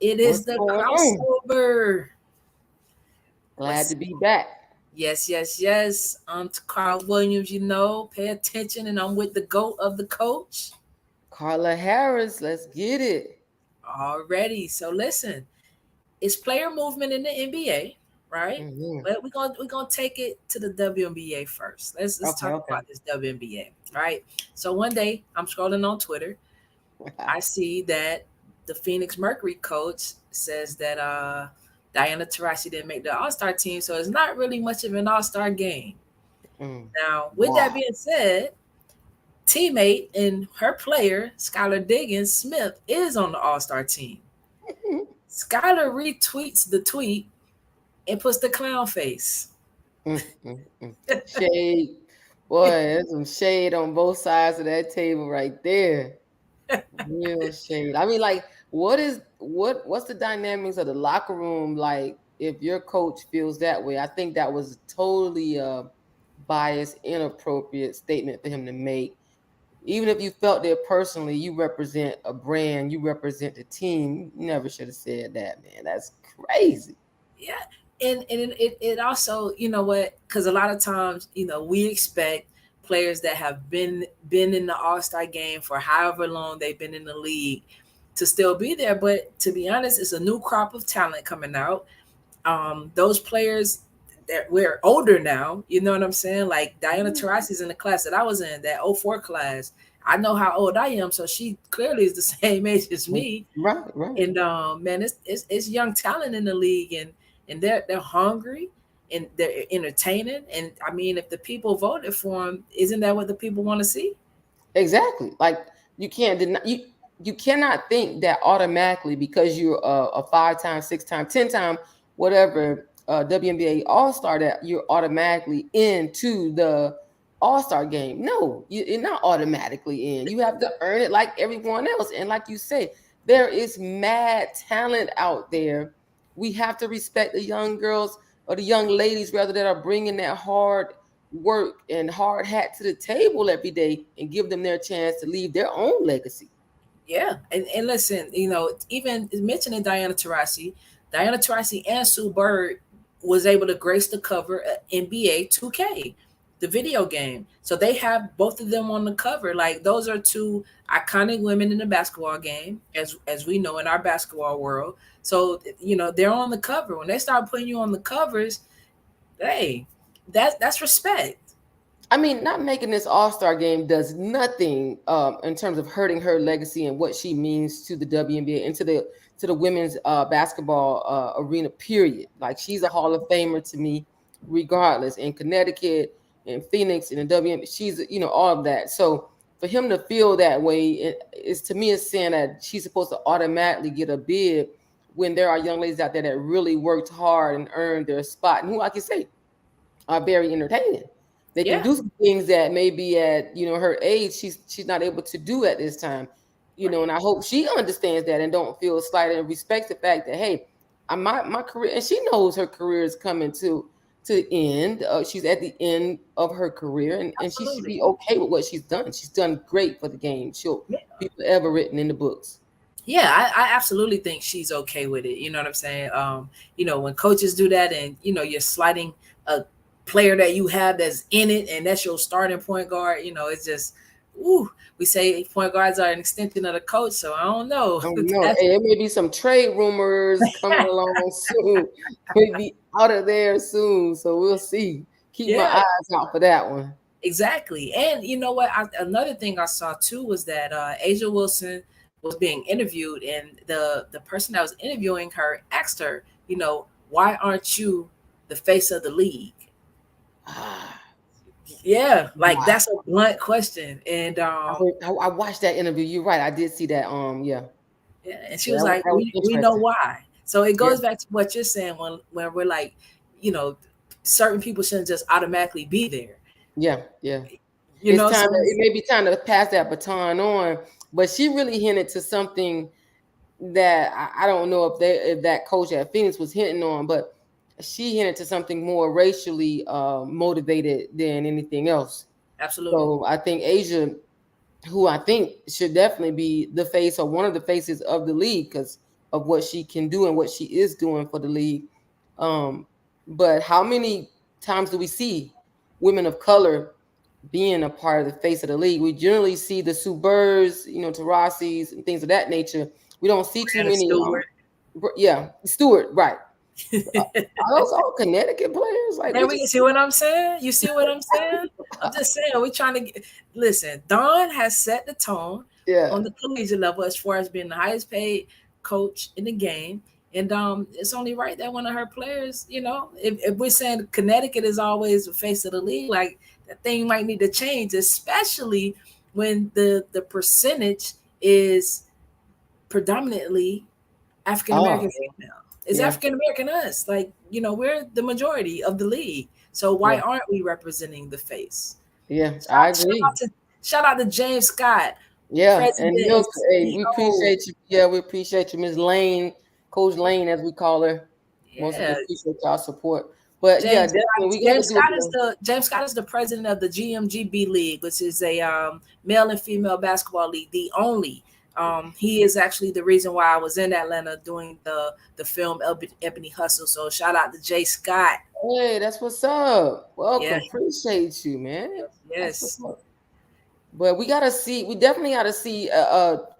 It What's is the going on? crossover. Glad What's to be back. Yes, yes, yes. I'm to Carl Williams, pay attention, and I'm with the GOAT of the coach Carla Harris, let's get it. already. So listen, it's player movement in the NBA, right? Hmm. But we're gonna take it to the WNBA first. Let's Okay, talk okay. about this WNBA, right? So one day I'm scrolling on Twitter. I see that the Phoenix Mercury coach says that Diana Taurasi didn't make the All-Star team, so it's not really much of an All-Star game. Mm. Now, with that Wow. being said, teammate and her player, Skylar Diggins Smith, is on the All-Star team. Skylar retweets the tweet and puts the clown face. Mm, mm, mm. Shade. Boy, there's some shade on both sides of that table right there. Real shade. I mean, like, what's the dynamics of the locker room like if your coach feels that way? I think that was totally a biased, inappropriate statement for him to make. Even if you felt there personally, you represent a brand, you represent the team. You never should have said that, man. That's crazy. Yeah, and it also, you know what, because a lot of times, we expect players that have been in the All-Star game for however long they've been in the league to still be there. But to be honest, it's a new crop of talent coming out. Those players that we're older now, you know what I'm saying? Like Diana Taurasi's in the class that I was in, that '04 class. I know how old I am, so she clearly is the same age as me. Right, right. And man, it's young talent in the league, and they're hungry and they're entertaining. And I mean, if the people voted for them, isn't that what the people want to see? Exactly. Like you can't deny you cannot think that automatically because you're a 5-time, 6-time, 10-time, whatever WNBA All Star that you're automatically into the All Star game. No, you're not automatically in. You have to earn it like everyone else. And like you say, there is mad talent out there. We have to respect the young girls or the young ladies rather that are bringing that hard work and hard hat to the table every day and give them their chance to leave their own legacy. Yeah, and listen, even mentioning Diana Taurasi and Sue Bird was able to grace the cover of NBA 2K, the video game. So they have both of them on the cover. Like those are two iconic women in the basketball game, as we know in our basketball world. So they're on the cover. When they start putting you on the covers, hey, that's respect. I mean, not making this All Star game does nothing in terms of hurting her legacy and what she means to the WNBA and to the women's basketball arena. Period. Like she's a Hall of Famer to me, regardless. In Connecticut, in Phoenix, in the WNBA, she's all of that. So for him to feel that way, it's to me it's saying that she's supposed to automatically get a bid when there are young ladies out there that really worked hard and earned their spot and who, like you say, are very entertaining. They can Yeah, do some things that maybe at her age she's not able to do at this time. right. And I hope she understands that and don't feel slighted and respects the fact that hey, my career, and she knows her career is coming to end. She's at the end of her career, and she should Absolutely. be okay with what she's done. She's done great for the game. She'll Yeah. be forever written in the books. Yeah, I absolutely think she's okay with it. You know what I'm saying? When coaches do that and you're sliding a player that you have that's in it and that's your starting point guard, it's just ooh, we say point guards are an extension of the coach, so I don't know. I don't know. That's Hey, there may be some trade rumors coming along soon. Maybe out of there soon. So we'll see. Keep my yeah, eyes out for that one. exactly. And you know what? Another thing I saw too was that Asia Wilson was being interviewed, and the person that was interviewing her asked her, why aren't you the face of the league? Ah, Yeah, like wow. that's a blunt question, and I watched that interview. You're right. I did see that. Yeah. yeah, and she Yeah, was like, that was "We know interesting. why." So it Yeah. goes back to what you're saying when we're like, you know, certain people shouldn't just automatically be there. Yeah. Yeah. You know, so It may be time to pass that baton on. But she really hinted to something that I don't know if that coach at Phoenix was hinting on, but she hinted to something more racially motivated than anything else. absolutely, So I think Asia, who I think should definitely be the face or one of the faces of the league, because of what she can do and what she is doing for the league. Um, but how many times do we see women of color being a part of the face of the league? We generally see the Sue Birds, Tarasis and things of that nature. We don't see too Brianna many. Stewart. Yeah, Stewart, right? Are those all Connecticut players? Like There we we just see what I'm saying. You see what I'm saying? I'm just saying we trying to listen. Dawn has set the tone yeah. on the collegiate level as far as being the highest paid coach in the game, and it's only right that one of her players, if we're saying Connecticut is always the face of the league, like that thing might need to change, especially when the percentage is predominantly African Oh, American female. It's yeah, African American us. Like, we're the majority of the league. So why yeah, aren't we representing the face? yeah. I Shout, shout agree. out to shout out to James Scott, Yeah, president and and hey, we CEO. appreciate you. Yeah, we appreciate you, Ms. Lane, Coach Lane, as we call her. Most of us Yeah. appreciate y'all support. But yeah, James definitely, Scott, we got to do it. James Scott is the president of the GMGB League, which is a male and female basketball league, the only. He is actually the reason why I was in Atlanta doing the film Ebony Hustle. So shout out to Jay Scott. Hey, that's what's up. Yeah, Welcome. Appreciate you, man. That's what's yes, up. But we gotta see, we definitely gotta see,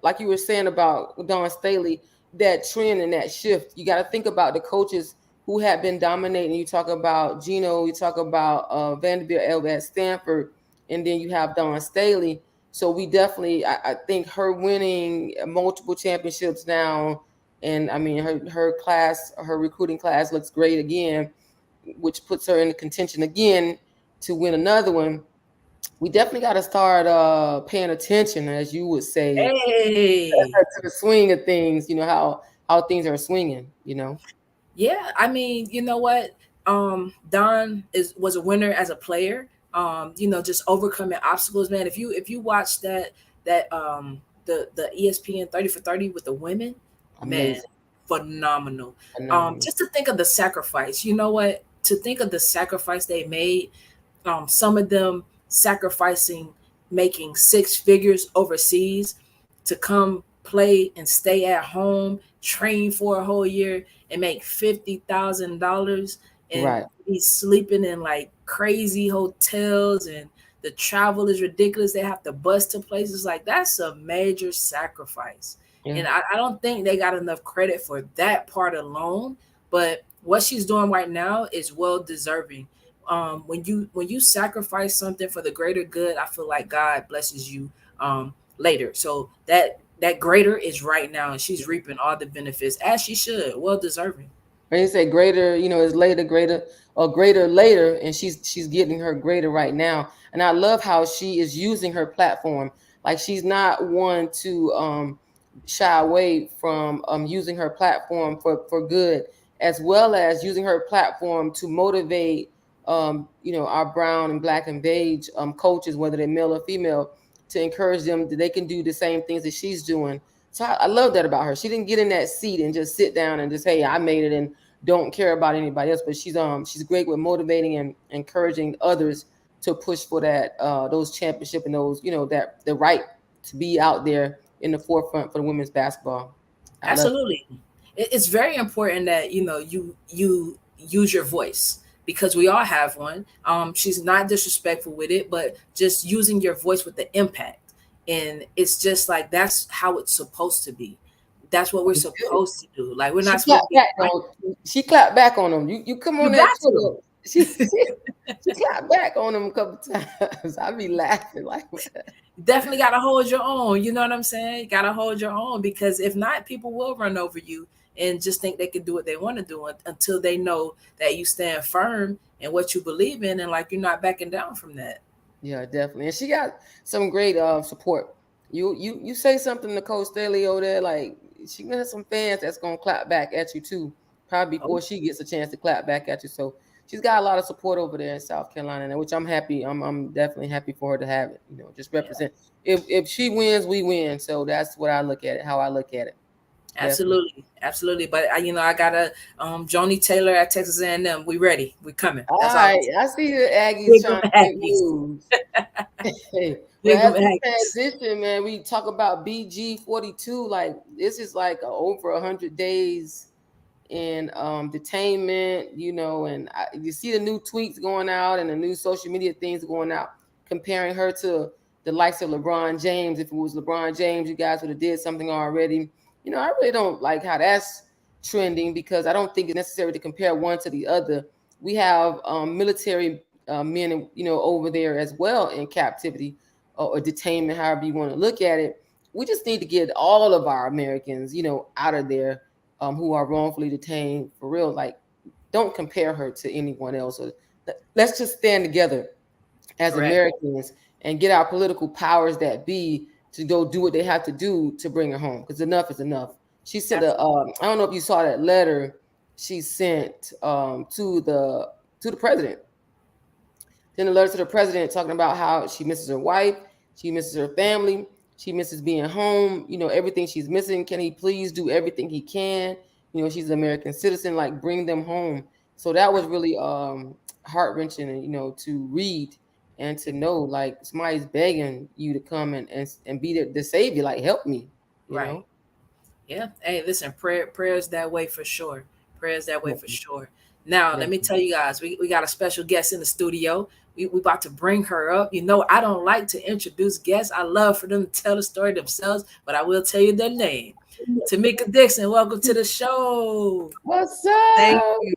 like you were saying about Dawn Staley, that trend and that shift. You gotta think about the coaches who have been dominating. You talk about Gino, you talk about Vanderbilt at Stanford, and then you have Dawn Staley. So we definitely, I think her winning multiple championships now, and I mean her class, her recruiting class looks great again, which puts her in contention again to win another one. We definitely got to start paying attention, as you would say, hey. to the swing of things. You know how things are swinging. Yeah, I mean, you know what? Don was a winner as a player. Just overcoming obstacles, man. If you watch the ESPN 30 for 30 with the women, man, Amazing, phenomenal. phenomenal. Just to think of the sacrifice. You know what? To think of the sacrifice they made, some of them sacrificing making six figures overseas to come play and stay at home, train for a whole year, and make $50,000 and Right. be sleeping in like crazy hotels, and the travel is ridiculous. They have to bus to places, like that's a major sacrifice. Yeah. And I don't think they got enough credit for that part alone. But what she's doing right now is well deserving. When you sacrifice something for the greater good, I feel like God blesses you later. So that greater is right now, and she's reaping all the benefits as she should. Well deserving. When you say greater, is later, greater, or greater later, and she's getting her greater right now. And I love how she is using her platform. Like she's not one to shy away from using her platform for good, as well as using her platform to motivate our brown and black and beige coaches, whether they're male or female, to encourage them that they can do the same things that she's doing. So I love that about her. She didn't get in that seat and just sit down and just, hey, I made it, and don't care about anybody else. But she's great with motivating and encouraging others to push for that those championship and those, that the right to be out there in the forefront for the women's basketball. I love it. Absolutely. It's very important that you use your voice, because we all have one. She's not disrespectful with it, but just using your voice with the impact. And it's just like that's how it's supposed to be. That's what we're It's good. supposed to do. Like we're She not supposed to clapped be back on. She clapped back on them. You come you on that got to. Twitter. She clapped back on them a couple times. I be laughing like, Definitely got to hold your own. You know what I'm saying? Got to hold your own, because if not, people will run over you and just think they can do what they want to do until they know that you stand firm in what you believe in, and like you're not backing down from that. yeah, definitely. And she got some great support. You say something to Coach Staley over there, like she gonna have some fans that's gonna clap back at you too, probably Oh, before she gets a chance to clap back at you. So she's got a lot of support over there in South Carolina, and which I'm happy. I'm definitely happy for her to have it. Just yeah, represent. If she wins, we win. So that's what I look at it. How I look at it. Definitely. absolutely, absolutely. But I got a Joni Taylor at Texas A&M. We ready? We coming. All That's all. right, I see the Aggies Big trying to make Aggies. moves. But Big as we X. transition, man, we talk about BG42. Like this is like over 100 days in detainment, and you see the new tweets going out and the new social media things going out, comparing her to the likes of LeBron James. If it was LeBron James, you guys would have did something already. I really don't like how that's trending because I don't think it's necessary to compare one to the other. We have military men, over there as well in captivity or detainment, however you want to look at it. We just need to get all of our Americans, out of there who are wrongfully detained for real. Like, don't compare her to anyone else. Or let's just stand together as Correct. Americans and get our political powers that be to go do what they have to do to bring her home. Because enough is enough. She sent a. I don't know if you saw that letter she sent to the president. Then a letter to the president talking about how she misses her wife, she misses her family, she misses being home, everything she's missing. Can he please do everything he can? She's an American citizen, like bring them home. So that was really heart wrenching, to read and to know like somebody's begging you to come and be the savior, like help me, you Right. know. Yeah. Hey, listen, prayers that way for sure. Prayers that way for Definitely, sure. Now, let me definitely. tell you guys, we got a special guest in the studio. We about to bring her up. I don't like to introduce guests. I love for them to tell the story themselves, but I will tell you their name. Tamecka Dixon, welcome to the show. What's Thank up? you.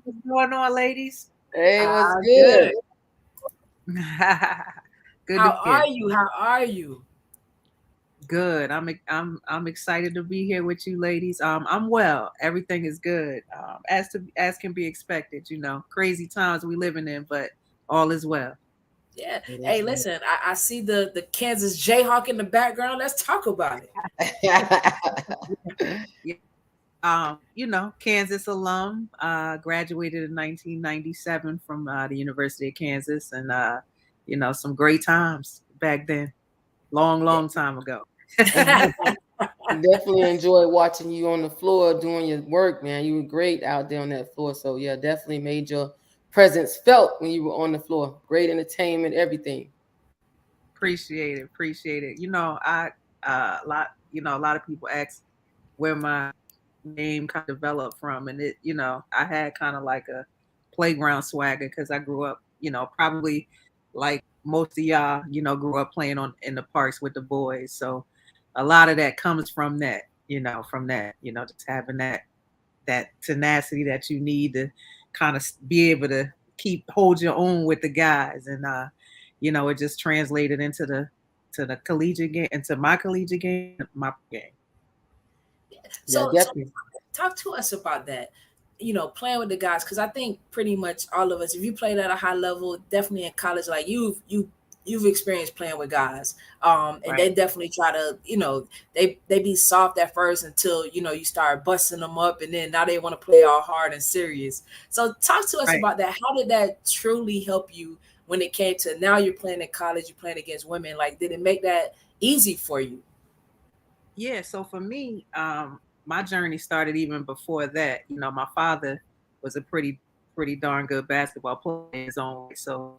What's going on, ladies? Hey, what's good? Good. Good to How be are here. you? How are you? Good. I'm excited to be here with you, ladies. I'm well. Everything is good. As can be expected. Crazy times we living in, but all is well. Yeah. Yeah, Hey, that's right. listen, I see the Kansas Jayhawk in the background. Let's talk about it. Yeah. Kansas alum. Graduated in 1997 from the University of Kansas, and some great times back then. Long, Yeah. long time ago. Definitely enjoyed watching you on the floor doing your work, man. You were great out there on that floor. So yeah, definitely made your presence felt when you were on the floor. Great entertainment, everything. Appreciate it. Appreciate it. A lot of people ask where my name kind of developed from, and I had kind of like a playground swagger because I grew up, probably like most of y'all, grew up playing on in the parks with the boys. So a lot of that comes from that, just having that tenacity that you need to kind of be able to hold your own with the guys, and it just translated into the collegiate game, into my collegiate game, my game. Yeah, So definitely. talk to us about that. Playing with the guys, because I think pretty much all of us, if you played at a high level, definitely in college, like you've experienced playing with guys, and Right, they definitely try to, they be soft at first until you start busting them up, and then now they want to play all hard and serious. So talk to us right. about that. How did that truly help you when it came to now you're playing in college, you're playing against women? Like, did it make that easy for you? Yeah, so for me, my journey started even before that. My father was a pretty darn good basketball player in his own way. So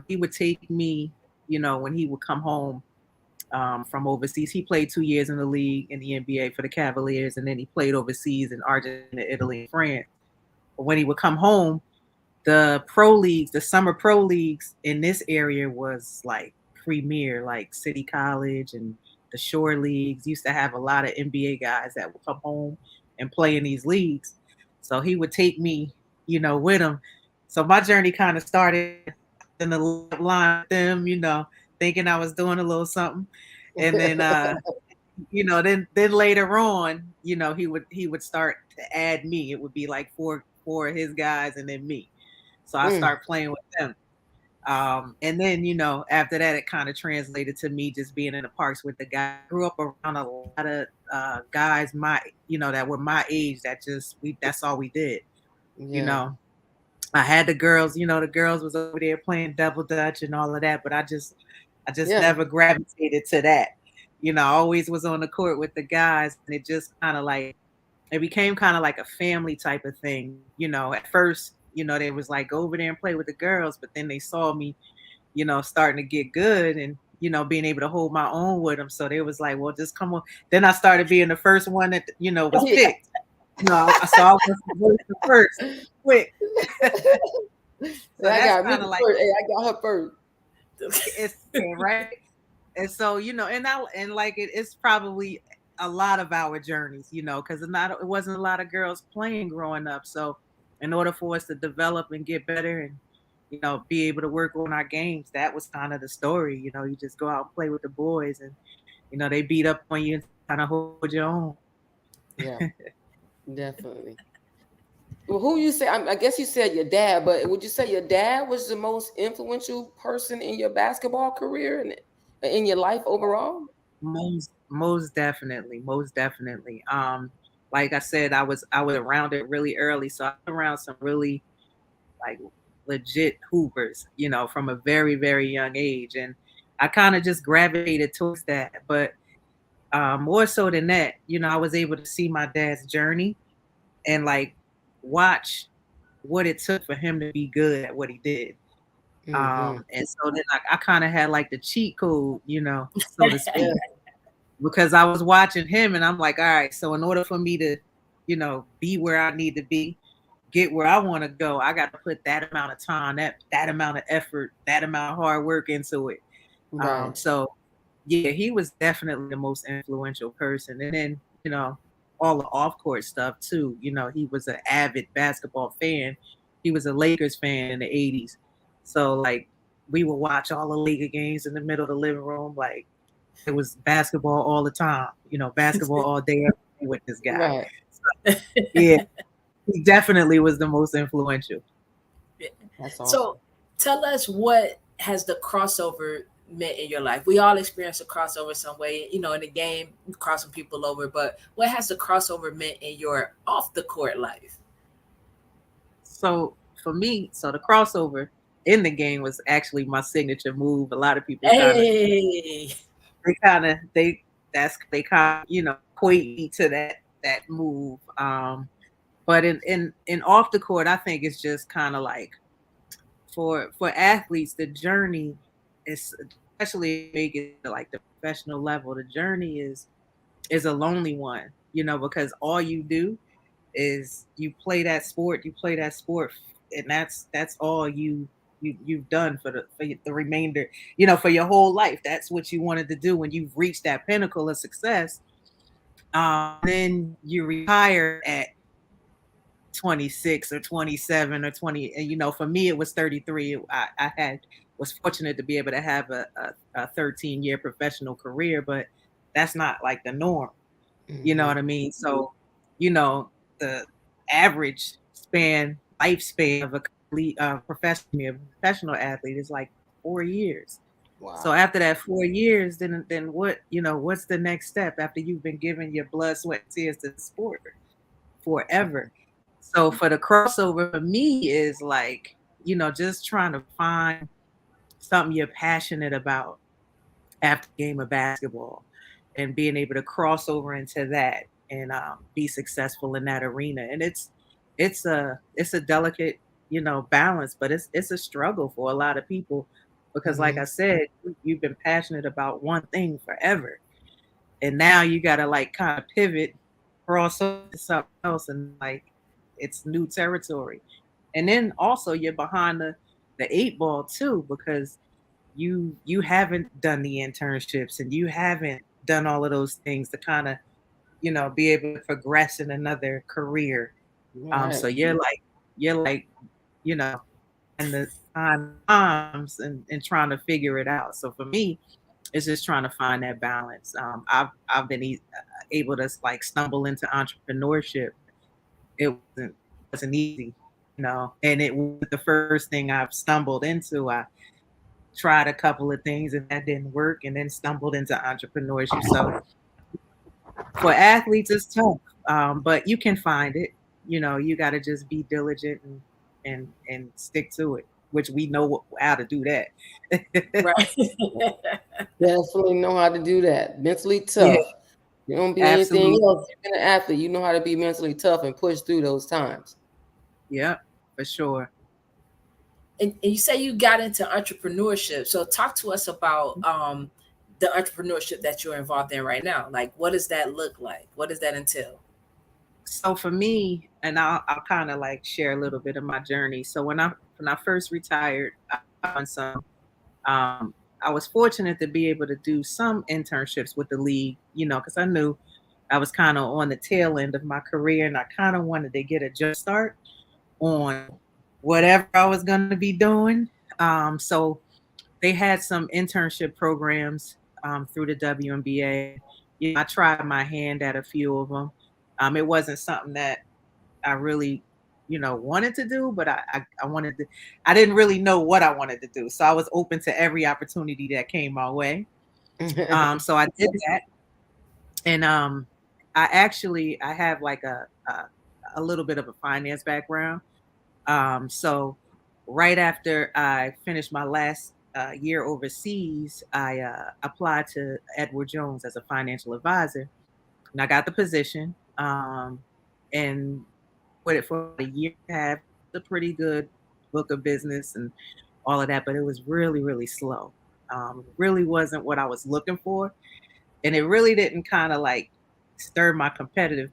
he would take me, when he would come home from overseas. He played 2 years in the league in the NBA for the Cavaliers, and then he played overseas in Argentina, Italy, and France. But when he would come home, the pro leagues, the summer pro leagues in this area was like premier, like City College and the Shore leagues used to have a lot of NBA guys that would come home and play in these leagues. So he would take me, with him. So my journey kind of started in the line with them, thinking I was doing a little something. And then then later on, he would start to add me. It would be like four of his guys and then me. So I Mm, start playing with them. And then, after that, it kind of translated to me just being in the parks with the guys. I grew up around a lot of guys that were my age that that's all we did. You yeah, know, I had the girls, the girls was over there playing double dutch and all of that, but I just yeah, never gravitated to that. I always was on the court with the guys, and it just kind of like it became kind of like a family type of thing. At first, they was like go over there and play with the girls, but then they saw me, starting to get good, and being able to hold my own with them. So they was like, well, just come on. Then I started being the first one that, was picked. No, so I was the first, quick. So I got me like, first. Hey, I got her first. It's right. And so, and like it's probably a lot of our journeys, because it wasn't a lot of girls playing growing up. So in order for us to develop and get better and, be able to work on our games, that was kind of the story. You just go out and play with the boys and, they beat up on you and kind of hold your own. Yeah, definitely. Well, who you say? I guess you said your dad, but would you say your dad was the most influential person in your basketball career and in your life overall? Most definitely, most definitely. Like I said, I was around it really early, so I was around some really like legit hoopers, from a very very young age, and I kind of just gravitated towards that. But more so than that, I was able to see my dad's journey and like watch what it took for him to be good at what he did. And so then I kind of had like the cheat code, so to speak, because I was watching him and I'm like, all right, so in order for me to, be where I need to be, get where I want to go, I got to put that amount of time, that amount of effort, that amount of hard work into it. Right. So yeah, he was definitely the most influential person. And then, all the off-court stuff too. He was an avid basketball fan. He was a Lakers fan in the 80s. So like we would watch all the Laker games in the middle of the living room. Like it was basketball all the time, basketball all day with this guy. Right. So, yeah, he definitely was the most influential. That's awesome. So tell us, what has the crossover meant in your life? We all experience a crossover some way, in the game, crossing people over, but what has the crossover meant in your off the court life? So for me, the crossover in the game was actually my signature move. A lot of people kind of equate me to that move. But in off the court, I think it's just kind of like for athletes, the journey is, especially make it to like the professional level, the journey is a lonely one, because all you do is you play that sport, and that's all you've done for the remainder, for your whole life. That's what you wanted to do when you've reached that pinnacle of success. Then you retire at 26 or 27 or 20. And, for me, it was 33. I was fortunate to be able to have a 13-year professional career, but that's not like the norm. You know what I mean? So, the average lifespan of a professional athlete is like 4 years. Wow. So after that 4 years, then what, what's the next step after you've been giving your blood, sweat, and tears to the sport forever? So for the crossover for me is like, just trying to find something you're passionate about after the game of basketball and being able to cross over into that and be successful in that arena. And it's a delicate, balance, but it's a struggle for a lot of people because like I said, you've been passionate about one thing forever. And now you got to like kind of pivot, cross over to something else, and like it's new territory. And then also you're behind the 8 ball too, because you haven't done the internships and you haven't done all of those things to kind of be able to progress in another career. Right. So you're like in the times and trying to figure it out. So for me, it's just trying to find that balance. I've been able to like stumble into entrepreneurship. It wasn't easy, and it was the first thing I've stumbled into. I tried a couple of things and that didn't work, and then stumbled into entrepreneurship. So for athletes, it's tough, but you can find it. You got to just be diligent and stick to it, which we know how to do that. Right. Definitely know how to do that. Mentally tough. Yeah. You don't be anything else. You've been an athlete. You know how to be mentally tough and push through those times. Yeah, for sure. and you say you got into entrepreneurship. So talk to us about the entrepreneurship that you're involved in right now. Like, what does that look like? What does that entail? So for me, and I'll kind of like share a little bit of my journey. So when I first retired, I done some. I was fortunate to be able to do some internships with the league, because I knew I was kind of on the tail end of my career, and I kind of wanted to get a jump start on whatever I was going to be doing. So they had some internship programs through the WNBA. I tried my hand at a few of them. It wasn't something that I really, wanted to do, but I wanted to. I didn't really know what I wanted to do, so I was open to every opportunity that came my way. So I did that, and I have like a little bit of a finance background. So right after I finished my last year overseas, I applied to Edward Jones as a financial advisor, and I got the position. And with it for a year and a half, a pretty good book of business and all of that, but it was really, really slow. Really wasn't what I was looking for, and it really didn't kind of like stir my competitive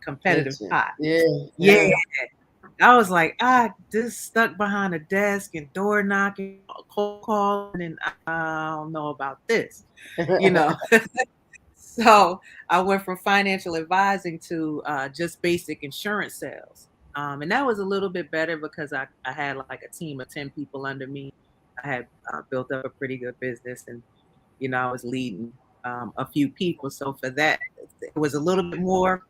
pot. Yeah, Yeah, yeah. I was like, I just stuck behind a desk and door knocking, cold calling, and I don't know about this, you know. So I went from financial advising to just basic insurance sales. And that was a little bit better because I had like a team of 10 people under me. I had built up a pretty good business, and, I was leading a few people. So for that, it was a little bit more,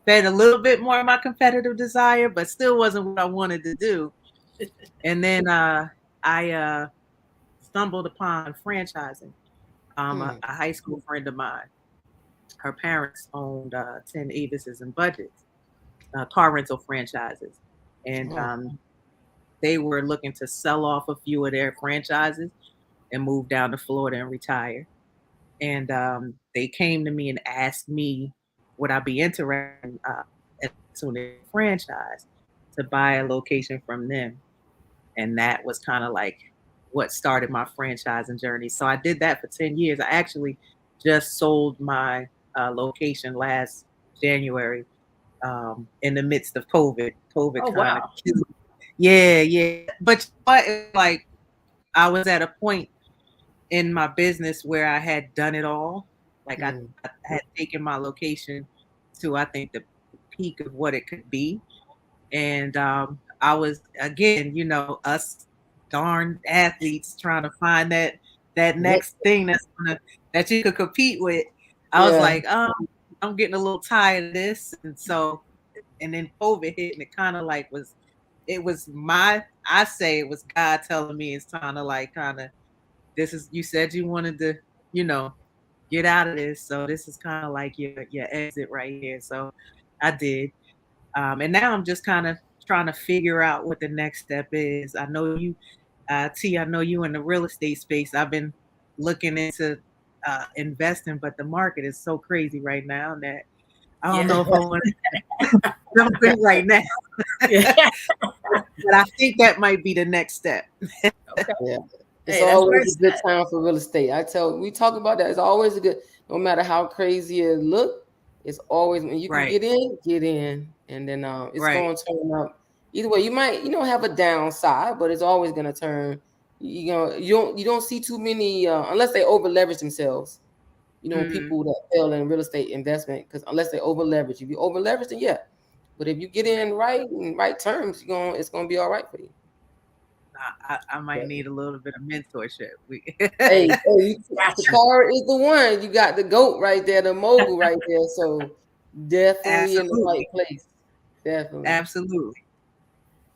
fed a little bit more of my competitive desire, but still wasn't what I wanted to do. And then I stumbled upon franchising. A high school friend of mine, her parents owned 10 Avises and Budgets, car rental franchises. And Oh, they were looking to sell off a few of their franchises and move down to Florida and retire. And they came to me and asked me, would I be interested in to a franchise to buy a location from them? And that was kind of like what started my franchising journey. So I did that for 10 years. I actually just sold my location last January in the midst of COVID. COVID Oh kind of wow. killed. Yeah, yeah. But like I was at a point in my business where I had done it all. Like mm, I had taken my location to, I think, the peak of what it could be. And I was, again, us darn athletes trying to find that yep, next thing that you could compete with. I was yeah. like, I'm getting a little tired of this. And then COVID hit, and it kind of like it was I say it was God telling me it's time to like kind of, this is, you said you wanted to, you know, get out of this. So this is kind of like your exit right here. So I did. And now I'm just kind of trying to figure out what the next step is. I know you, T, I know you in the real estate space. I've been looking into investing, but the market is so crazy right now that I don't Yeah. know if I want to jump in right now. Yeah. But I think that might be the next step. Okay. Yeah. It's Hey, that's always very a good sad. time for real estate. We talk about that. It's always a good, no matter how crazy it look, it's always when you can Right, get in, and then it's right. going to turn up. Either way, you might have a downside, but it's always going to turn. You don't see too many unless they over leverage themselves. Mm-hmm. People that fail in real estate investment, because unless they over leverage, if you over leverage, then yeah. But if you get in right in right terms, it's gonna be all right for you. I might need a little bit of mentorship. Hey, Gotcha. Takara is the one. You got the goat right there, the mogul right there. So definitely in the right Absolutely, place. Definitely. absolutely.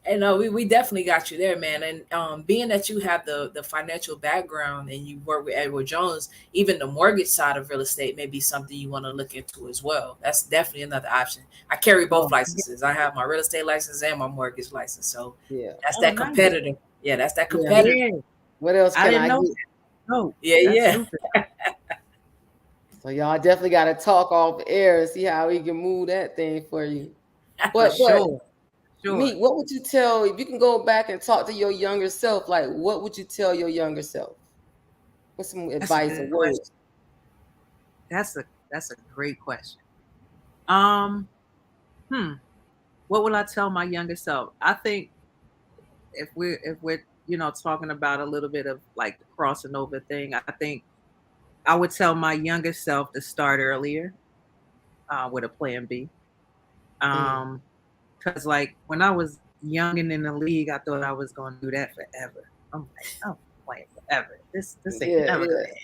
And we definitely got you there, man. And being that you have the financial background and you work with Edward Jones, even the mortgage side of real estate may be something you want to look into as well. That's definitely another option. I carry both Oh, licenses. I have my real estate license and my mortgage license. So yeah. that's Oh, that nice. competitor. Yeah, that's that Yeah. competitor. Yeah, What else I can didn't I know get? that. No, Yeah, that's yeah. super. So y'all definitely got to talk off air and see how we can move that thing for you. For But sure. Sure. What would you tell if you can go back and talk to your younger self? Like, what would you tell your younger self? What's some That's a advice or good question. words? That's a great question. Um, hmm. What will I tell my younger self? I think if we're talking about a little bit of like the crossing over thing, I think I would tell my younger self to start earlier with a plan B. Mm. Because like when I was young and in the league, I thought I was going to do that forever. I'm like, I'm playing forever. This ain't Yeah, never gonna end.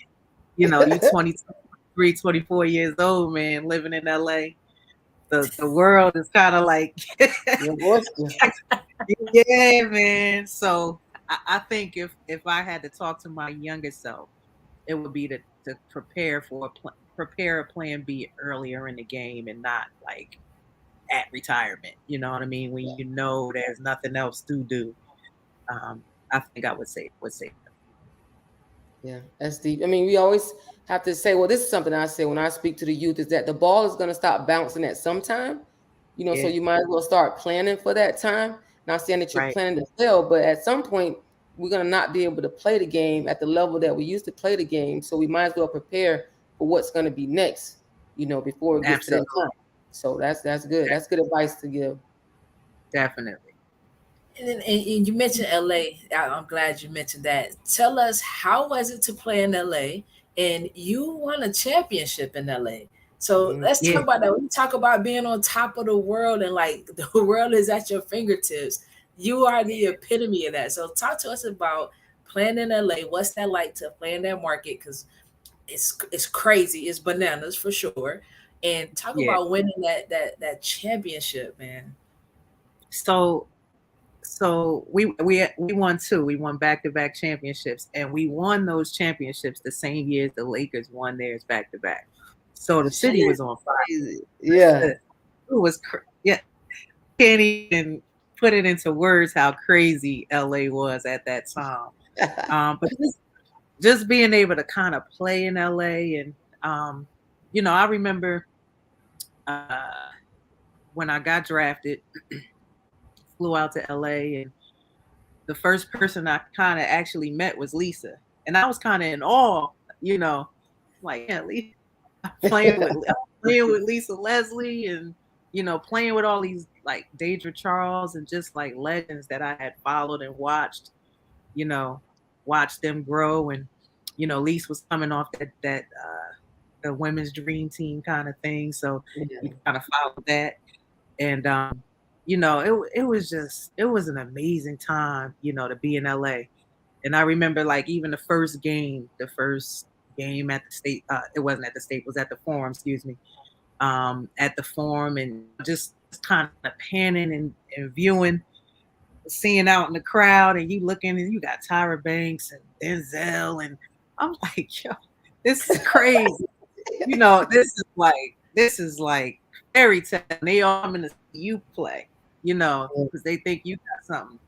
You 23, 24 years old, man, living in LA. The world is kind of like, your oyster. yeah, man. So I think if I had to talk to my younger self, it would be to prepare a plan B earlier in the game and not like at retirement. You know what I mean? When you know there's nothing else to do. Um, I think I would say Yeah, that's deep. I mean, we always have to say, well, this is something I say when I speak to the youth is that the ball is going to stop bouncing at some time, so yeah, you might as well start planning for that time. Not saying that you're right. planning to fail, but at some point, we're going to not be able to play the game at the level that we used to play the game. So we might as well prepare for what's going to be next, before it gets to that Absolutely. time. So that's good. That's good advice to give. Definitely. And you mentioned LA. I'm glad you mentioned that. Tell us, how was it to play in LA? And you won a championship in LA. So Mm. let's Yeah. talk about that. We talk about being on top of the world and like the world is at your fingertips. You are the epitome of that. So talk to us about playing in LA. What's that like to play in that market? Because it's crazy. It's bananas for sure. And talk Yeah. about winning that championship, man. So we won two. We won back-to-back championships, and we won those championships the same year as the Lakers won theirs back-to-back. So the city was on fire. Crazy. Yeah. It was yeah. Can't even put it into words how crazy LA was at that time. But just being able to kind of play in LA and I remember uh, when I got drafted, flew out to LA, and the first person I kind of actually met was Lisa, and I was kind of in awe, you know, like yeah, Lisa, playing with Lisa Leslie, and playing with all these like Deidre Charles and just like legends that I had followed and watched, you know, watched them grow, and Lisa was coming off that the women's dream team kind of thing, so Yeah. you kind of followed that, and it was an amazing time, to be in LA. And I remember like even the first game at the state, it wasn't at the state, it was at the forum, excuse me. At the forum, and just kind of panning and viewing, seeing out in the crowd, and you looking and you got Tyra Banks and Denzel, and I'm like, yo, this is crazy. This is like fairy tale. They all come in to see you play, because they think you got something.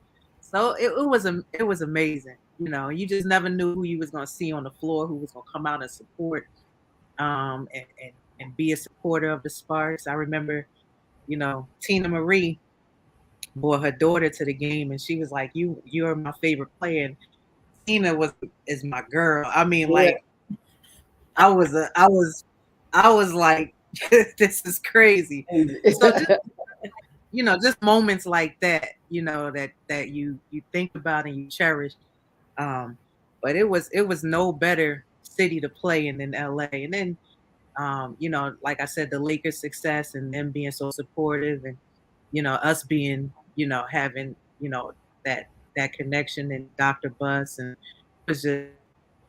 So it was amazing. You just never knew who you was gonna see on the floor, who was gonna come out and support, and be a supporter of the Sparks. I remember, Tina Marie brought her daughter to the game, and she was like, "You're my favorite player." And Tina is my girl. I mean, Yeah. like I was like, this is crazy. So just moments like that, that you think about and you cherish. Um, but it was no better city to play in than LA. And then like I said, the Lakers' success and them being so supportive, and us being, having, that connection, and Dr. Bus, and it was just,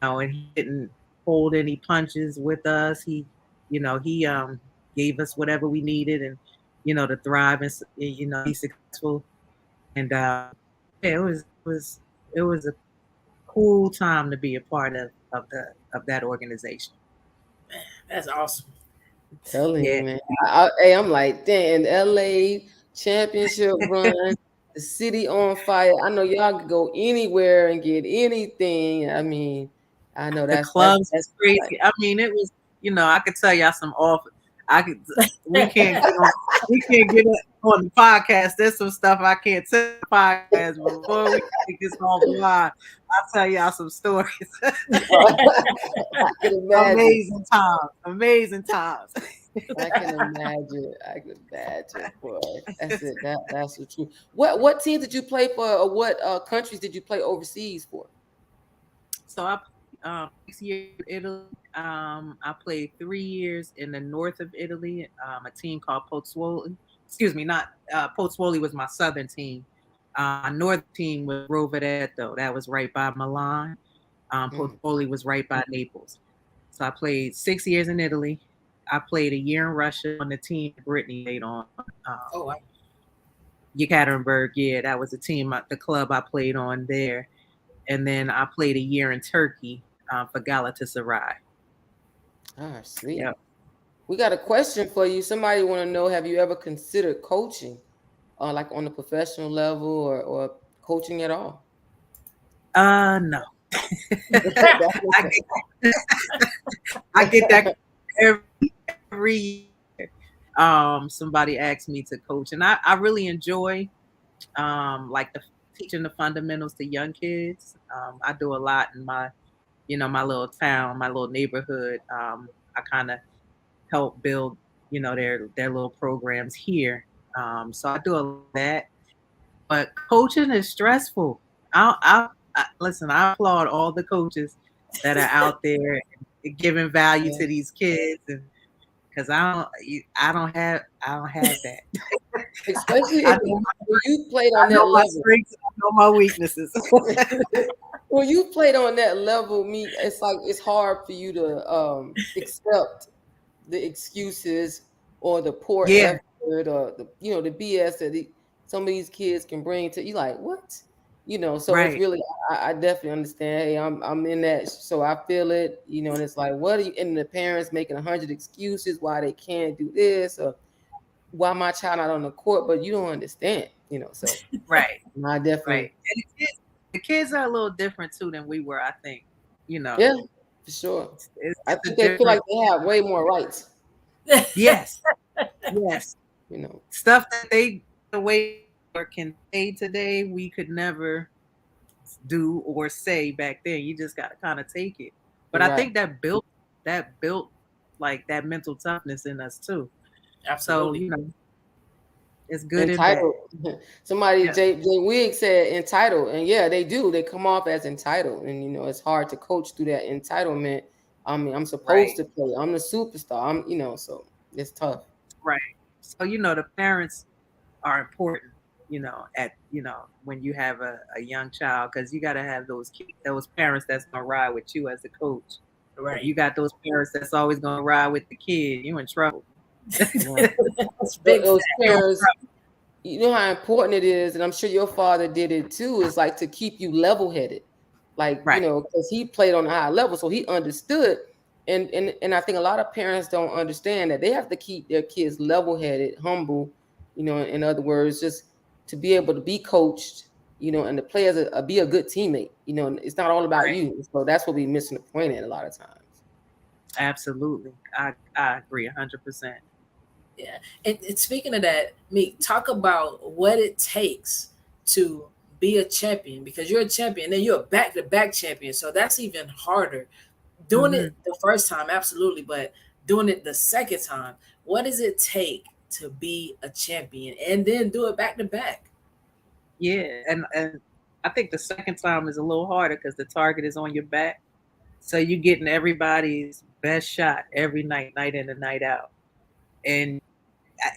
and he didn't hold any punches with us. He gave us whatever we needed, and to thrive, and be successful. And yeah, it was a cool time to be a part of that organization. That's awesome. Telling you, Yeah. man. I'm like, dang, LA championship run, the city on fire. I know y'all could go anywhere and get anything. I mean, I know The that's clubs that's is crazy. I mean, it was, I could tell y'all some off. I could. We can't get on. We can't get on. on the podcast. There's some stuff I can't tell on the podcast. Before we take this offline, I'll tell y'all some stories. I can imagine. Amazing times. Amazing times. I can imagine. I can imagine. Boy, that's it. That's the truth. What team did you play for, or what countries did you play overseas for? So I 6 years in Italy. I played 3 years in the north of Italy. A team called Pozzuoli. Excuse me, not Pozzuoli was my southern team. My northern team was Rovereto. That was right by Milan. Pozzuoli was right by Naples. So I played 6 years in Italy. I played a year in Russia on the team Brittany played on. Oh, wow. Yekaterinburg. Yeah, that was the team, the club I played on there. And then I played a year in Turkey for Galatasaray. Ah, sweet. Yep. We got a question for you. Somebody want to know: have you ever considered coaching, like on a professional level, or coaching at all? No. I get that every year. Somebody asked me to coach, and I really enjoy like teaching the fundamentals to young kids. I do a lot in my my little town, my little neighborhood. I kind of help build their little programs here. So I do a lot of that. But coaching is stressful. I listen. I applaud all the coaches that are out there giving value to these kids, and because I don't have that. Especially if you played on that my level. strengths, I know my weaknesses. When you played on that level, it's like it's hard for you to accept the excuses or the poor Yeah. effort or the BS that some of these kids can bring to you. Like, what? So Right. it's really, I definitely understand. Hey, I'm in that, so I feel it. And it's like, what are you? And the parents making 100 excuses why they can't do this, or why my child not on the court, but you don't understand. So Right. I definitely. Right. And the kids are a little different too than we were, I think. Yeah, for sure. I think they different. feel like they have way more rights. Yes. Yes. Stuff that they the way or can say today, we could never do or say back then. You just gotta kind of take it. But right. I think that built like that mental toughness in us too. Absolutely. So it's good entitled. and bad. Somebody, Yeah. Jay Wigg said entitled, and yeah, they do. They come off as entitled, and it's hard to coach through that entitlement. I mean, I'm supposed to play. I'm the superstar. So it's tough. Right. So the parents are important. At when you have a young child, because you got to have those parents that's gonna ride with you as a coach. Right. If you got those parents that's always gonna ride with the kid, you in trouble. Those parents, you know how important it is, and I'm sure your father did it too. Is like to keep you level-headed, like because he played on a high level, so he understood. And I think a lot of parents don't understand that they have to keep their kids level-headed, humble. In other words, just to be able to be coached, and to play as be a good teammate. It's not all about you. So that's what we missing the point at a lot of times. Absolutely, I agree 100%. Yeah, and speaking of that, Meek, talk about what it takes to be a champion, because you're a champion, and then you're a back-to-back champion, so that's even harder. Doing it the first time, absolutely, but doing it the second time, what does it take to be a champion and then do it back-to-back? Yeah, and I think the second time is a little harder because the target is on your back, so you're getting everybody's best shot every night, night in and night out, and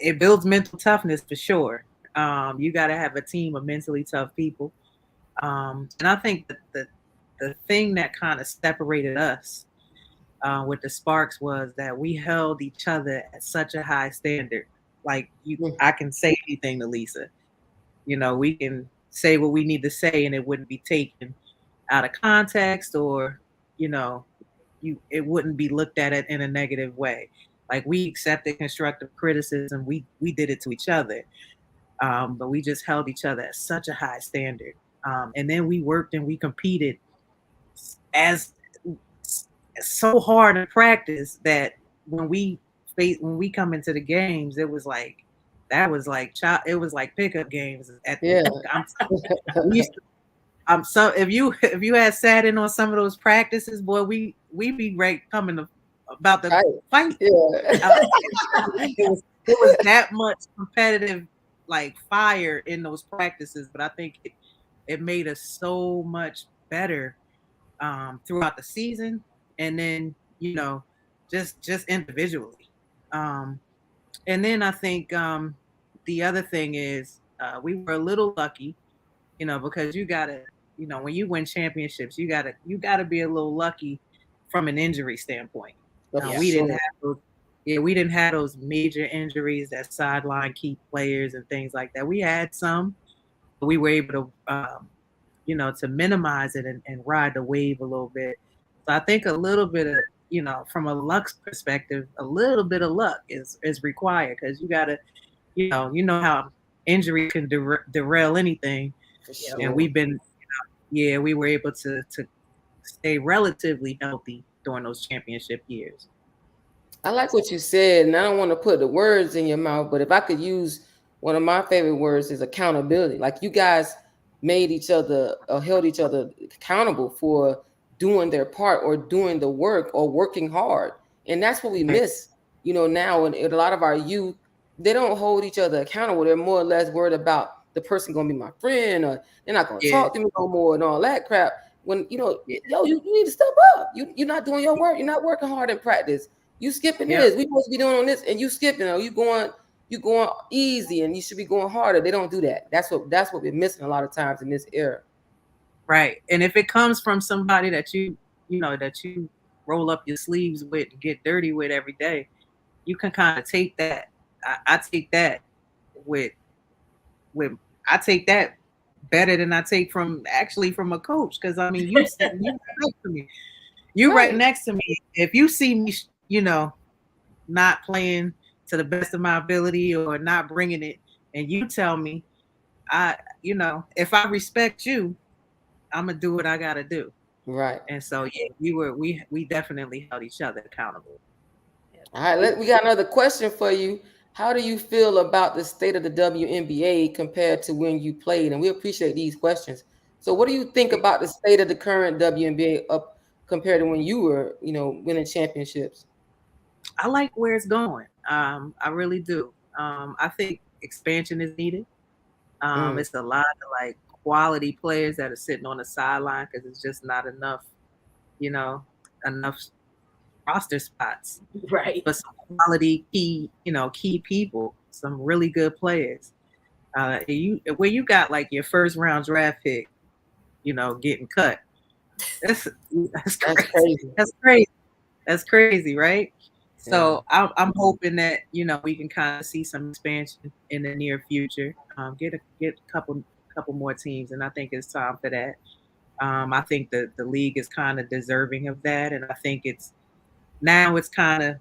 it builds mental toughness for sure. You got to have a team of mentally tough people, and I think that the thing that kind of separated us with the Sparks was that we held each other at such a high standard. Like I can say anything to Lisa. We can say what we need to say, and it wouldn't be taken out of context, or it wouldn't be looked at it in a negative way. Like we accepted constructive criticism, we did it to each other, but we just held each other at such a high standard, and then we worked and we competed as so hard in practice that when we come into the games, it was like that was like it was like pickup games at Yeah. we used to, so if you had sat in on some of those practices, boy, we be right coming to, about to Right. fight. Yeah. It was that much competitive like fire in those practices, but I think it made us so much better throughout the season, and then just individually. And then I think the other thing is we were a little lucky, because you gotta, when you win championships, you gotta be a little lucky from an injury standpoint. Of We didn't sure. have those, yeah, we didn't have those major injuries that sideline key players and things like that. We had some, but we were able to, to minimize it and ride the wave a little bit. So I think a little bit of, from a luck perspective, a little bit of luck is required, because you gotta, you know how injury can derail anything. For And sure. we've been, yeah, we were able to stay relatively healthy during those championship years. I like what you said, and I don't want to put the words in your mouth, but if I could use one of my favorite words is accountability. Like you guys made each other or held each other accountable for doing their part or doing the work or working hard. And that's what we Right. miss, now. And a lot of our youth, they don't hold each other accountable. They're more or less worried about the person going to be my friend, or they're not going to Yeah. talk to me no more and all that crap. When, you need to step up. You're not doing your work. You're not working hard in practice. You skipping Yep. this. We supposed to be doing on this, and you skipping. Or you going easy, and you should be going harder. They don't do that. That's what we're missing a lot of times in this era. Right. And if it comes from somebody that that you roll up your sleeves with and get dirty with every day, you can kind of take that. I take that with I take that better than I take from a coach, because I mean you right next to me. You right next to me. If you see me, not playing to the best of my ability or not bringing it, and you tell me, if I respect you, I'm gonna do what I gotta do. Right. And so yeah, we definitely held each other accountable. All right. We got another question for you. How do you feel about the state of the WNBA compared to when you played? And we appreciate these questions. So, what do you think about the state of the current WNBA up compared to when you were, winning championships? I like where it's going. I really do. I think expansion is needed. It's a lot of like quality players that are sitting on the sideline because it's just not enough, enough roster spots. Right. But some quality key people, some really good players. When you got like your first round draft pick, getting cut. That's crazy. That's crazy. That's crazy, right? So I'm hoping that we can kind of see some expansion in the near future. Get a couple more teams, and I think it's time for that. I think the league is kind of deserving of that, and I think it's kind of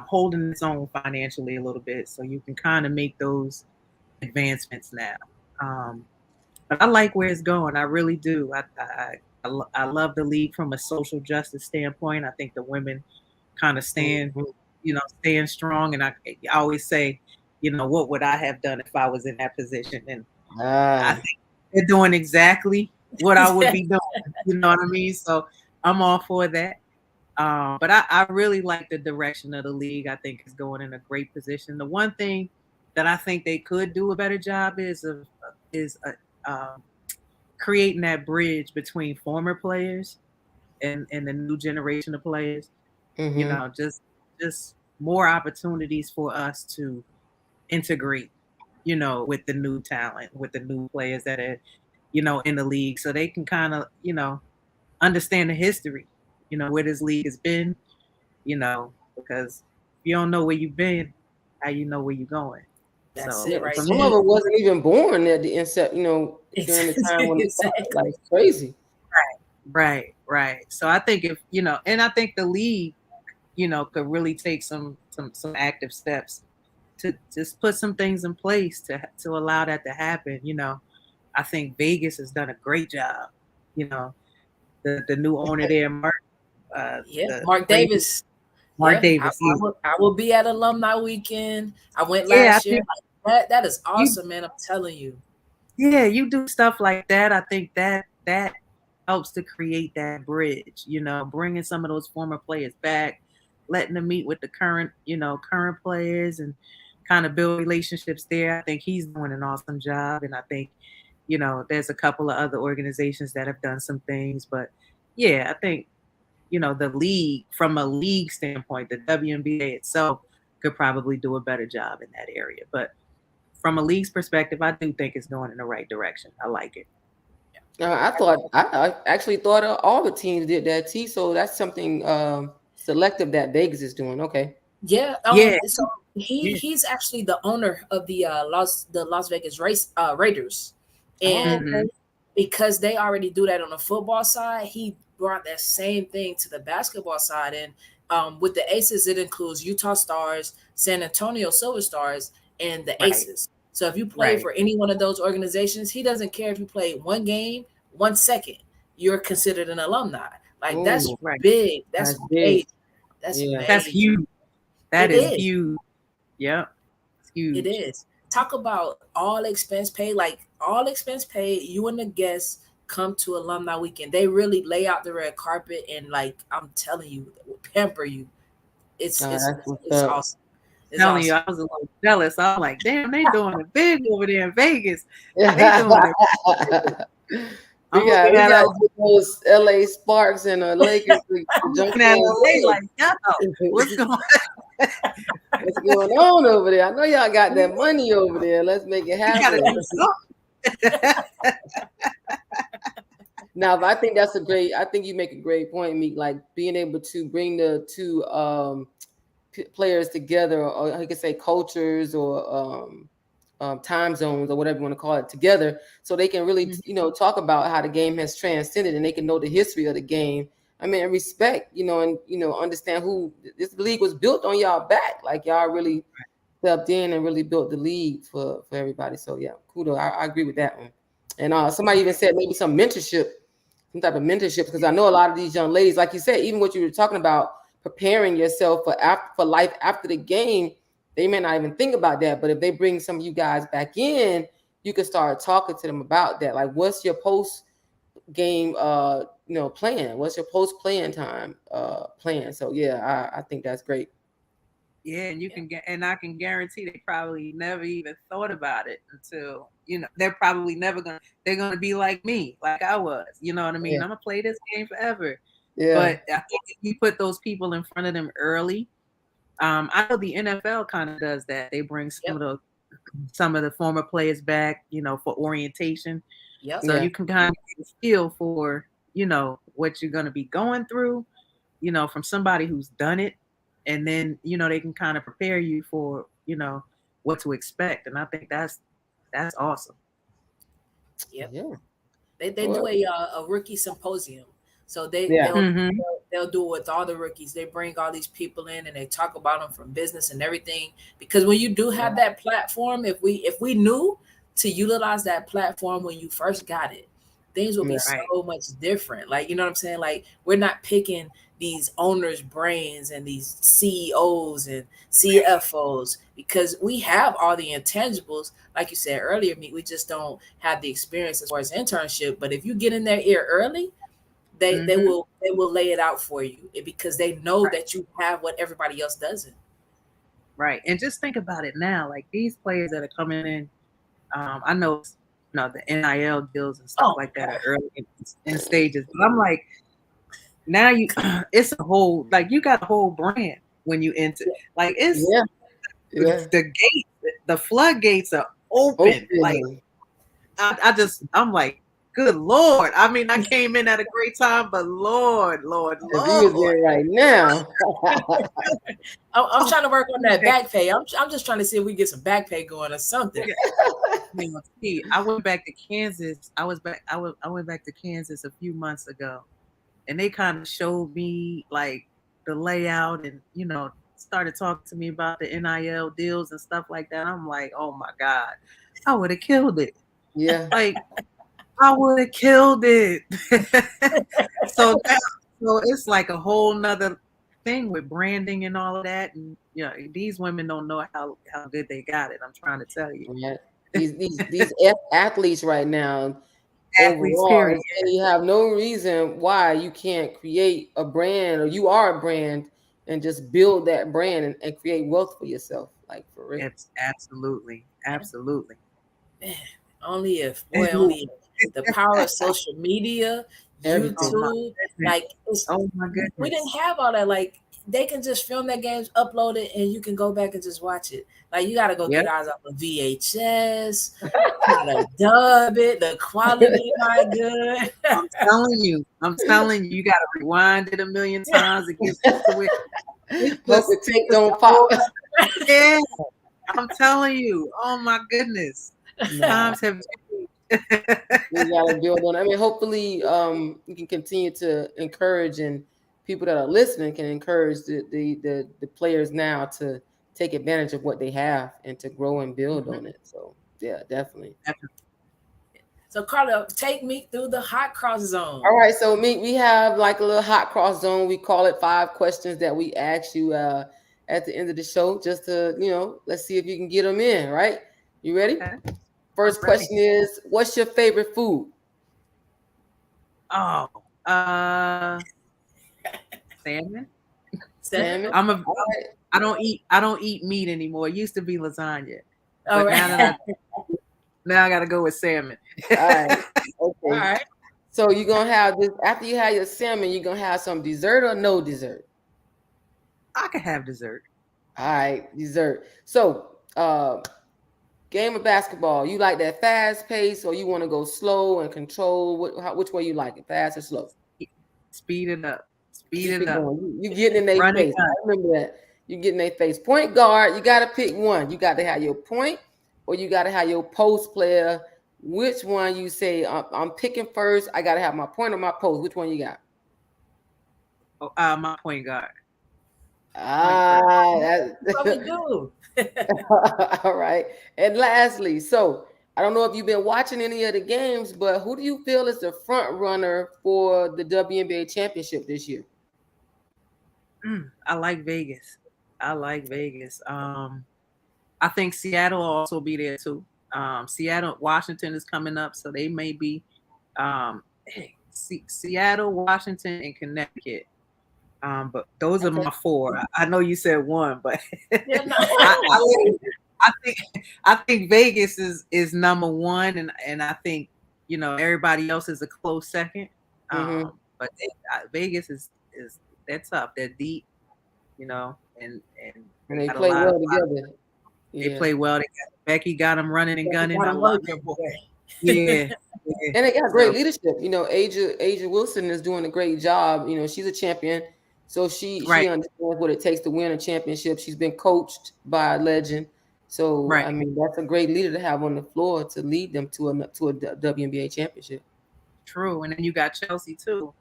holding its own financially a little bit, so you can kind of make those advancements now. But I like where it's going. I really do. I love the league from a social justice standpoint. I think the women kind of stand strong. And I always say, what would I have done if I was in that position? And I think they're doing exactly what I would be doing. You know what I mean? So I'm all for that. But I really like the direction of the league. I think it's going in a great position. The one thing that I think they could do a better job is creating that bridge between former players and the new generation of players. Just more opportunities for us to integrate, with the new talent, with the new players that are, in the league, so they can kind of, understand the history, where this league has been, because if you don't know where you've been, how you know where you're going. That's So it, right? Some of it wasn't even born at the incept, during the time when it started, like crazy. Right. So I think and I think the league, could really take some active steps to just put some things in place to allow that to happen. I think Vegas has done a great job. The new owner there, Mark. Mark Davis. Mark Davis. I will be at alumni weekend. I went last year. That is awesome, man. I'm telling you. Yeah, you do stuff like that. I think that helps to create that bridge, bringing some of those former players back, letting them meet with the current players and kind of build relationships there. I think he's doing an awesome job. And I think, there's a couple of other organizations that have done some things. But yeah, I think, the league, from a league standpoint, the WNBA itself could probably do a better job in that area. But from a league's perspective, I do think it's going in the right direction. I like it. I actually thought all the teams did that too. So that's something selective that Vegas is doing. Okay. Yeah. Yeah. So he's actually the owner of the Las Vegas Raiders, Oh, and okay. because they already do that on the football side, he brought that same thing to the basketball side. And with the Aces, it includes Utah Stars, San Antonio Silver Stars, and the Right. Aces. So if you play Right. for any one of those organizations, he doesn't care if you play one game, 1 second. You're considered an alumni. Like that's Oh, Right. big. That's that's big. major. That's Yeah. That's major. huge. That It is is. huge. Yep. It's It huge. is. Talk about all expense paid. Like all expense paid, you and the guests come to alumni weekend. They really lay out the red carpet and like I'm telling you, pamper you. It's Oh, it's that's what's it's up. awesome. It's Telling you, awesome. I was a little jealous. I'm like, damn, they doing it big over there in Vegas. They doing it. I'm We looking at got those LA Sparks and Lakers to I'm jump looking at in. LA like, yo, what's going What's going on over there? I know y'all got that money over there. Let's make it You gotta happen. do something. Now, but I think I think you make a great point, Meek, like being able to bring the two players together, or I could say cultures or time zones or whatever you want to call it together, so they can really, talk about how the game has transcended and they can know the history of the game. I mean, and respect, and understand who this league was built on y'all back. Like y'all really stepped in and really built the league for everybody. So yeah, kudos. I agree with that one. And somebody even said maybe some type of mentorship, because I know a lot of these young ladies, like you said, even what you were talking about, preparing yourself for life after the game, they may not even think about that. But if they bring some of you guys back in, you can start talking to them about that. Like, what's your post game plan? What's your post playing time plan? So yeah, I think that's great. Yeah, and I can guarantee they probably never even thought about it until, they're probably they're gonna be like me, like I was, you know what I mean? Yeah. I'm gonna play this game forever. Yeah. But I think if you put those people in front of them early, I know the NFL kind of does that. They bring some of the former players back, for orientation. Yep. So Yeah. you can kind of get a feel for, what you're gonna be going through, from somebody who's done it. And then, they can kind of prepare you for, what to expect. And I think that's awesome. Yep. Yeah. They do a rookie symposium. So Yeah. they'll do it with all the rookies. They bring all these people in and they talk about them from business and everything. Because when you do have that platform, if we knew to utilize that platform when you first got it, things will be Right. so much different. Like, you know what I'm saying? Like, we're not picking these owners' brains and these CEOs and CFOs because we have all the intangibles. Like you said earlier, we just don't have the experience as far as internship. But if you get in their ear early, they will lay it out for you because they know that you have what everybody else doesn't. Right. And just think about it now, like these players that are coming in, I know, the NIL deals and stuff like that are early in stages. But I'm like, now it's a whole, like you got a whole brand when you enter. Like it's the gate, the floodgates are open. Like I'm like, good Lord. I mean, I came in at a great time, but Lord. If you was there right now. I'm trying to work on that back pay. I'm just trying to see if we get some back pay going or something. I went back to Kansas. I went back to Kansas a few months ago, and they kind of showed me like the layout and started talking to me about the NIL deals and stuff like that. I'm like, oh my God, I would have killed it. Yeah. Like I would have killed it. So it's like a whole nother thing with branding and all of that, and these women don't know how good they got it. I'm trying to tell you. Yeah. These athletes right now, Athletes, overall, period. they have no reason why you can't create a brand, or you are a brand, and just build that brand and create wealth for yourself, like for real. It's absolutely. Man, only if the power of social media, Everything. Oh my YouTube, goodness. like Oh my we didn't goodness. have all that. Like they can just film their games, upload it, and you can go back and just watch it. Like you got to go Yep. get ours off of VHS. You gotta dub it. The quality not good. I'm telling you, you got to rewind it a million times to get used to it. Hope the tape don't pop. Yeah, I'm telling you. Oh my goodness. Nah, Times have changed. we gotta build on. I mean, hopefully, you can continue to encourage, and people that are listening can encourage the players now to take advantage of what they have and to grow and build on it. So yeah, definitely. So Carla, take me through the hot cross zone. All right, so we have like a little hot cross zone. We call it 5 questions that we ask you at the end of the show, just to let's see if you can get them in. Right? You ready? Okay. First question is, what's your favorite food? Oh, salmon. Salmon. I don't eat meat anymore. It used to be lasagna, All but right. now I got to go with salmon. All right. Okay. All right. So you're gonna have this after you have your salmon. You're gonna have some dessert or no dessert? I can have dessert. All right, dessert. So, game of basketball. You like that fast pace, or you want to go slow and control? Which way you like it, fast or slow? Speed it up. Keep it going. You getting in their Run it face. up. I remember that. You get in their face. Point guard. You got to pick one. You got to have your point, or you got to have your post player. Which one you say? I'm picking first. I got to have my point or my post. Which one you got? My point guard. That's what we do. All right. And lastly, so I don't know if you've been watching any of the games, but who do you feel is the front runner for the WNBA championship this year? I like Vegas. I think Seattle will also be there too. Seattle, Washington is coming up, so they may be Seattle, Washington, and Connecticut. But those are my 4. I know you said 1, but Yeah, no. I think Vegas is number 1, and I think everybody else is a close second. But Vegas is they're tough. They're deep, and they play well together. They play well together. Becky got them running and gunning. I love them. Yeah. And they got great leadership. Asia Wilson is doing a great job. She's a champion. So she understands what it takes to win a championship. She's been coached by a legend. So I mean, that's a great leader to have on the floor to lead them to a WNBA championship. True. And then you got Chelsea too.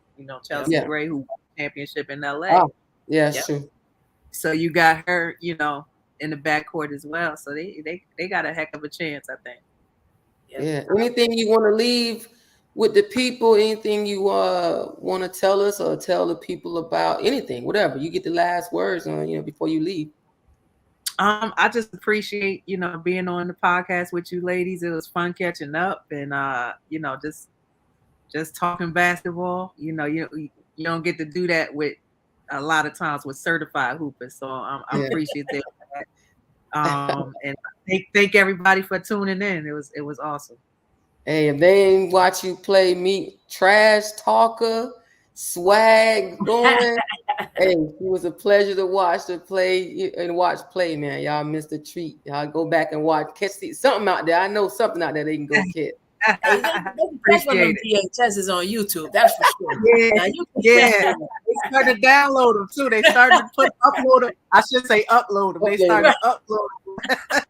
Chelsea Gray, who won the championship in LA. Oh, yeah, that's true. So you got her, in the backcourt as well. So they got a heck of a chance, I think. Yeah. Anything you want to leave with the people? Anything you want to tell us or tell the people about? Anything, whatever. You get the last words on, before you leave. I just appreciate, being on the podcast with you ladies. It was fun catching up and just talking basketball. You don't get to do that with a lot of times with certified hoopers. So I'm appreciative of that. And thank everybody for tuning in. It was awesome. Hey, if they ain't watch you play, meet trash talker, swag going. Hey, it was a pleasure to watch play, man. Y'all missed a treat. Y'all go back and catch something out there. I know something out there they can go catch. Hey, Appreciate it. VHS is on YouTube. That's for sure. Yeah. They started to download them too. They started to upload them. I should say upload them. They started to upload them.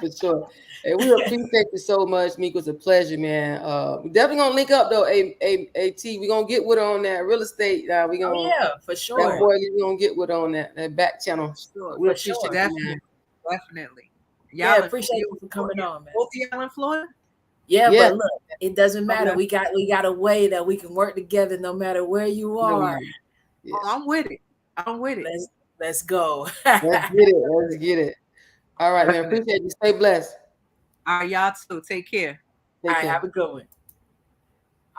For sure. Hey, we appreciate you so much, Meek. It was a pleasure, man. We definitely gonna link up though. T, we gonna get with her on that real estate. We gonna for sure. That boy, we gonna get with her on that back channel. Sure, we appreciate you, definitely. Y'all appreciate you for coming on, man. Both of y'all in Florida? Yeah, but look, it doesn't matter. Okay. We got a way that we can work together no matter where you are. Yeah. Oh, I'm with it. I'm with it. Let's go. Let's get it. Let's get it. All right, man. Definitely. Appreciate you. Stay blessed. All right, y'all too. Take care. All Take right, care. have a good one.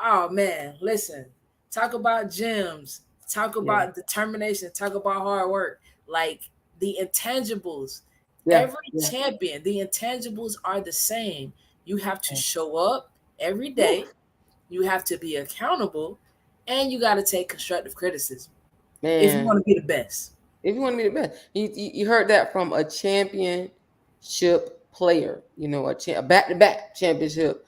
Oh man, listen. Talk about gyms. Talk Yeah. about determination. Talk about hard work. Like the intangibles. Yeah. Every Yeah. champion, the intangibles are the same. You have to show up every Woo. day. You have to be accountable, and you got to take constructive criticism if you want Man, to be the best. if you want to be the best, you heard that from a championship player, a back-to-back championship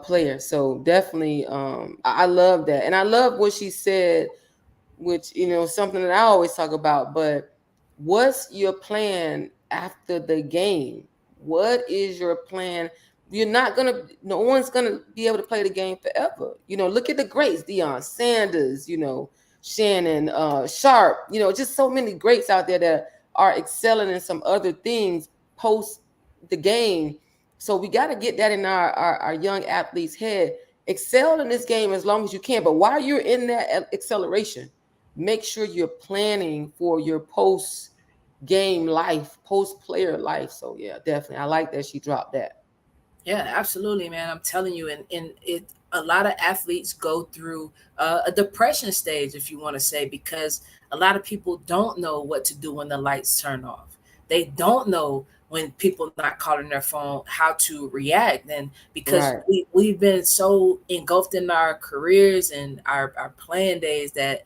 player. So definitely, I love that. And I love what she said, which something that I always talk about. But what's your plan after the game? What is your plan? No one's gonna be able to play the game forever. Look at the greats: Deion Sanders, Shannon Sharp. Just so many greats out there that are excelling in some other things post the game. So we got to get that in our young athletes' head. Excel in this game as long as you can, but while you're in that acceleration, make sure you're planning for your post game life, post player life. So yeah, definitely. I like that she dropped that. Yeah, absolutely, man. I'm telling you, and it a lot of athletes go through a depression stage, if you want to say, because a lot of people don't know what to do when the lights turn off. They don't know when people not calling their phone how to react, and because Right. we've been so engulfed in our careers and our playing days that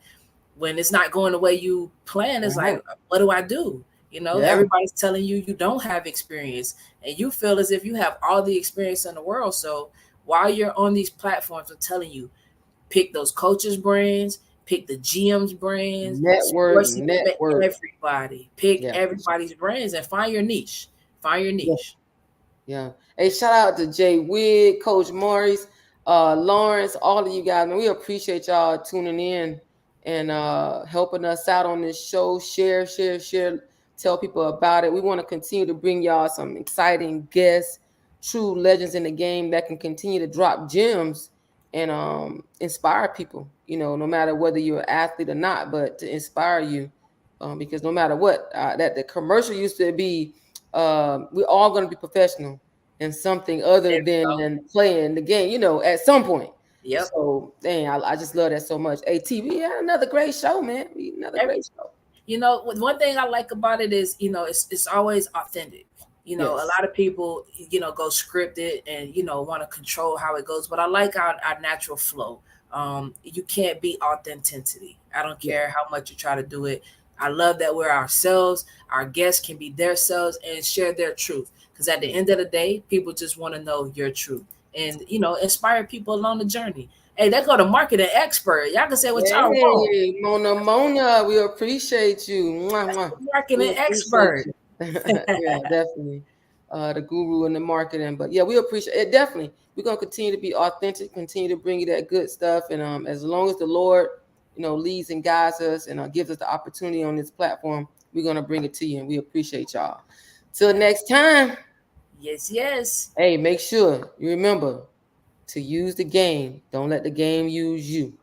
when it's not going the way you plan, it's like, Right. what do I do? You know, Yeah. everybody's telling you you don't have experience, and you feel as if you have all the experience in the world. So while you're on these platforms, I'm telling you, pick those coaches' brains, pick the GM's brains, Network, sports, network. everybody, pick Yeah. everybody's brains and find your niche. Find your Yeah. niche. Yeah. Hey, shout out to Jay Wig, Coach Maurice, Lawrence, all of you guys. Man, we appreciate y'all tuning in and helping us out on this show. Share, share, share. Tell people about it. We want to continue to bring y'all some exciting guests, true legends in the game that can continue to drop gems and inspire people. No matter whether you're an athlete or not, but to inspire you, because no matter what, that the commercial used to be. We're all going to be professional in something other There we go. than playing the game, at some point. Yep. So, dang, I just love that so much. Hey, T, we had another great show, man. Another Every, great show. one thing I like about it is, it's always authentic. A Yes. lot of people, go scripted and, want to control how it goes. But I like our natural flow. You can't beat authenticity. I don't Yeah. care how much you try to do it. I love that we're ourselves. Our guests can be their selves and share their truth. Because at the end of the day, people just want to know your truth and, inspire people along the journey. Hey, they go to marketing expert. Y'all can say what y'all want. Hey, Mona, we appreciate you. Mwah, That's mwah. the We marketing appreciate expert. you. Yeah, definitely. The guru in the marketing. But yeah, we appreciate it. Definitely. We're gonna continue to be authentic, continue to bring you that good stuff. And as long as the Lord, leads and guides us and gives us the opportunity on this platform, we're gonna bring it to you. And we appreciate y'all. Till next time. Yes, yes. Hey, make sure you remember to use the game. Don't let the game use you.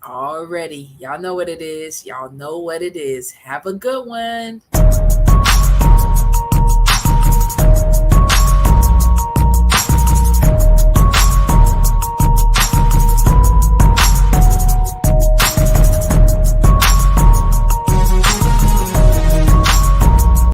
Already. Y'all know what it is. Y'all know what it is. Have a good one.